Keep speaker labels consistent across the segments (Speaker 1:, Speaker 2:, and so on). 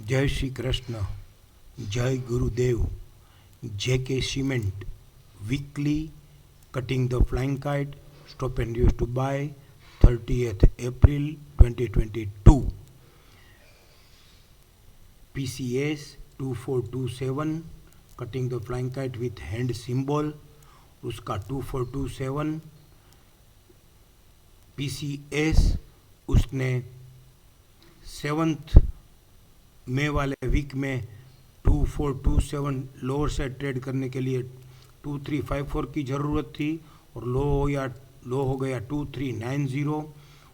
Speaker 1: जय श्री कृष्ण, जय गुरुदेव। JK Cement weekly cutting the flying kite, stop and use to buy 30th April 2022। PCS 2427 cutting the flying kite with hand symbol, उसका 2427 PCS उसने 7th मई वाले week में 2427 lower side trade करने के लिए 2354 की ज़रूरत थी और लो हो गया 2390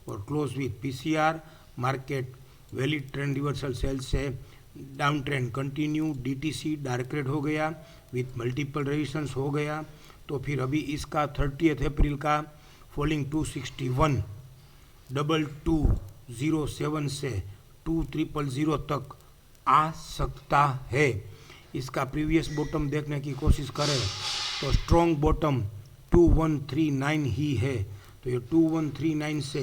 Speaker 1: और close with PCR। Market valid trend reversal sell से down trend continue. DTC dark red हो गया विथ मल्टीपल रेजिस्टेंस हो गया। तो फिर अभी इसका 30 अप्रैल का फॉलिंग 261 2207 से 2000 तक आ सकता है। इसका प्रीवियस बॉटम देखने की कोशिश करें तो स्ट्रॉन्ग बॉटम 2139 ही है। तो ये 2139 से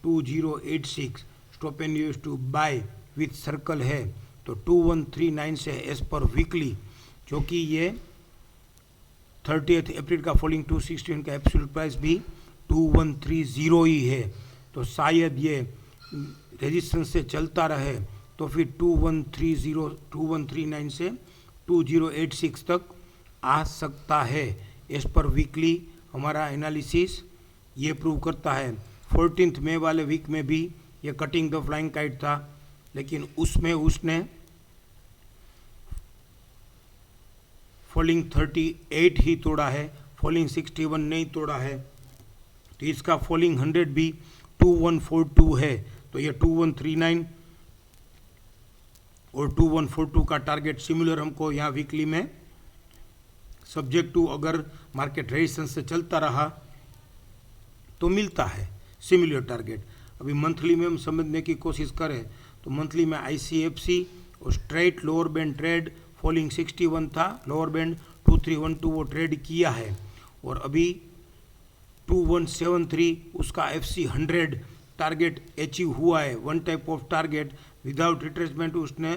Speaker 1: 2086 stop and use to buy with circle है। तो 2139 से एज पर वीकली, जो कि ये 30 अप्रैल का फॉलिंग 261 का एब्सोल्यूट प्राइस भी 2130 ही है। तो शायद ये रेजिस्टेंस से चलता रहे तो फिर 2130 2139 से 2086 तक आ सकता है। एज पर वीकली हमारा एनालिसिस ये प्रूव करता है। 14 मई वाले वीक में भी ये कटिंग द फ्लाइंग काइट था, लेकिन उसमें उसने फॉलिंग 38 ही तोड़ा है, फॉलिंग 61 नहीं तोड़ा है। तो इसका फॉलिंग 100 भी 2142 है। तो ये 2139 और 2142 का टारगेट सिमिलर हमको यहाँ वीकली में सब्जेक्ट टू अगर मार्केट रेजिस्टेंस से चलता रहा तो मिलता है सिमिलर टारगेट। अभी मंथली में हम समझने की कोशिश करें तो मंथली में ICFC और straight lower band trade falling 61 था, लोअर बैंड 2312 वो ट्रेड किया है और अभी 2173 उसका FC 100 टारगेट अचीव हुआ है। One type of target without retracement उसने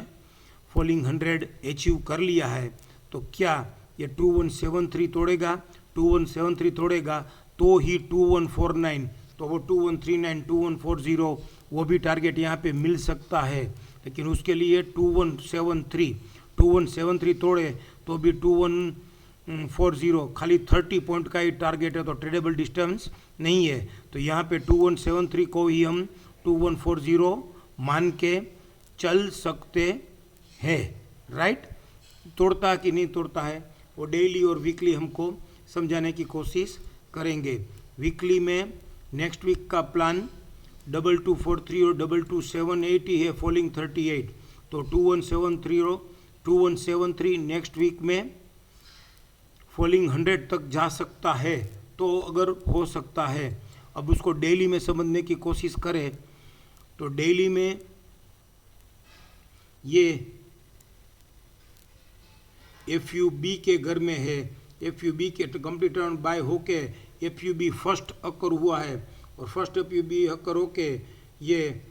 Speaker 1: फॉलिंग 100 अचीव कर लिया है। तो क्या ये 2173 तोड़ेगा? 2173 तोड़ेगा तो ही 2149, तो वो 2139 2140 वो भी टारगेट यहाँ पे मिल सकता है। लेकिन उसके लिए 2173 तोड़े तो भी 2140 खाली 30 पॉइंट का ही टारगेट है, तो ट्रेडेबल डिस्टेंस नहीं है। तो यहाँ पे 2173 को ही हम 2140 मान के चल सकते हैं, राइट। तोड़ता कि नहीं तोड़ता है वो डेली और वीकली हमको समझाने की कोशिश करेंगे। वीकली में नेक्स्ट वीक का प्लान 2243 और 2278 ही है, फॉलिंग 38। तो 2173 नेक्स्ट वीक में फॉलिंग 100 तक जा सकता है, तो अगर हो सकता है। अब उसको डेली में समझने की कोशिश करें तो डेली में ये FUB के घर में है। FUB के कंप्लीट राउंड बाय होके FUB फर्स्ट अकर हुआ है और फर्स्ट FUB अकर होके ये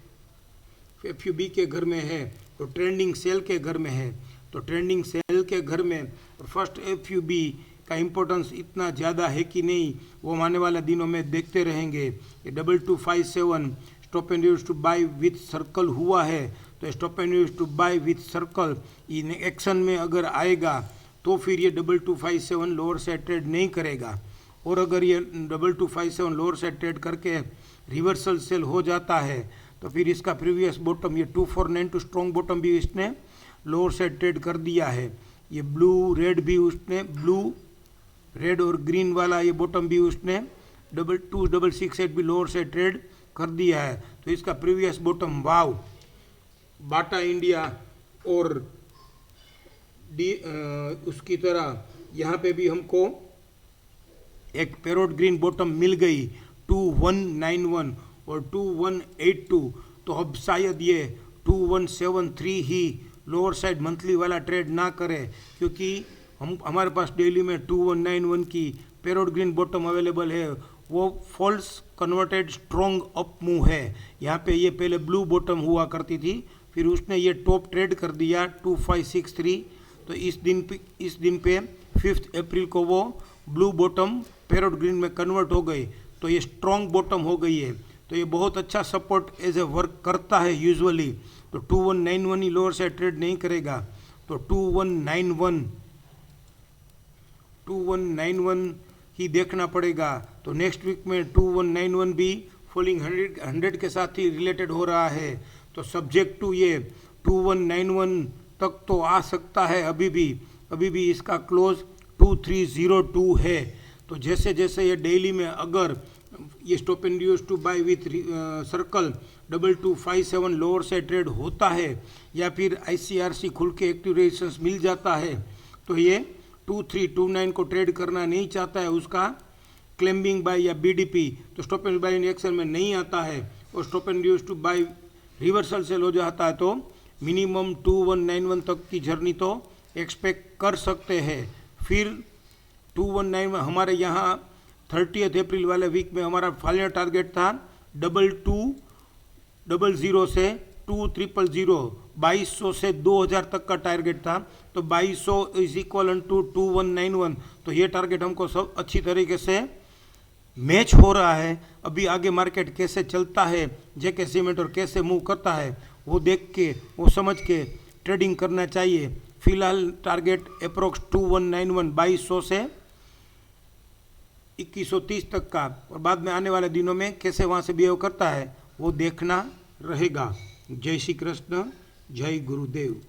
Speaker 1: FUB के घर में है, तो ट्रेंडिंग सेल के घर में है। तो ट्रेंडिंग सेल के घर में और फर्स्ट FUB का इम्पोर्टेंस इतना ज़्यादा है कि नहीं, वो आने वाले दिनों में देखते रहेंगे। ये 2257 stop and use to buy with circle हुआ है, तो stop and use to buy with circle in action में अगर आएगा तो फिर ये 2257 लोअर साइड ट्रेड नहीं करेगा। और अगर ये 2257 लोअर साइड ट्रेड करके रिवर्सल सेल हो जाता है तो फिर इसका प्रीवियस बॉटम ये 2492 स्ट्रॉन्ग बॉटम भी इसने लोअर साइड ट्रेड कर दिया है। ये ब्लू रेड भी उसने, ब्लू रेड और ग्रीन वाला ये बॉटम भी उसने 2268 भी लोअर साइड ट्रेड कर दिया है। तो इसका प्रीवियस बॉटम वाव बाटा इंडिया और उसकी तरह यहाँ पे भी हमको एक पैरोट ग्रीन बॉटम मिल गई 2191 और 2182। तो अब शायद ये 2173 ही लोअर साइड मंथली वाला ट्रेड ना करे, क्योंकि हमारे पास डेली में 2191 की पैरोट ग्रीन बॉटम अवेलेबल है। वो false converted strong up move है। यहाँ पे ये पहले ब्लू बॉटम हुआ करती थी फिर उसने ये टॉप ट्रेड कर दिया 2563। तो इस दिन पे 5 अप्रैल को वो ब्लू बॉटम पैरेट ग्रीन में कन्वर्ट हो गई, तो ये स्ट्रॉन्ग बॉटम हो गई है। तो ये बहुत अच्छा सपोर्ट एज ए वर्क करता है यूजुअली। तो 2191 ही लोअर से ट्रेड नहीं करेगा, तो 2191 ही देखना पड़ेगा। तो नेक्स्ट वीक में 2191 भी फॉलिंग 100 के साथ ही रिलेटेड हो रहा है। तो सब्जेक्ट टू ये 2191 तक तो आ सकता है, अभी भी इसका क्लोज 2302 है। तो जैसे जैसे ये डेली में अगर ये stop and use to buy with circle 2257 lower से ट्रेड होता है या फिर ICRC खुल के एक्टिव रेजिस्टेंस मिल जाता है, तो ये 2329 को ट्रेड करना नहीं चाहता है, उसका क्लेम्बिंग बाय या BDP तो स्टॉप एंड बाय एक्शन में नहीं आता है और stop and use to buy reversal sell हो जाता है, तो मिनिमम 2191 तक की जर्नी तो एक्सपेक्ट कर सकते हैं। फिर 2191 हमारे यहाँ 30 अप्रैल वाले वीक में हमारा फाइनल टारगेट था 2200 से 2000, 2200 से 2000 तक का टारगेट था। तो 2200 इज इक्वल टू 2191। तो ये टारगेट हमको सब अच्छी तरीके से मैच हो रहा है। अभी आगे मार्केट कैसे चलता है, जेके सीमेंट और कैसे मूव करता है, वो देख के वो समझ के ट्रेडिंग करना चाहिए। फिलहाल टारगेट अप्रोक्स 2191 2200 से 2130 तक का, और बाद में आने वाले दिनों में कैसे वहाँ से बिहेव करता है वो देखना रहेगा। जय श्री कृष्ण, जय गुरुदेव।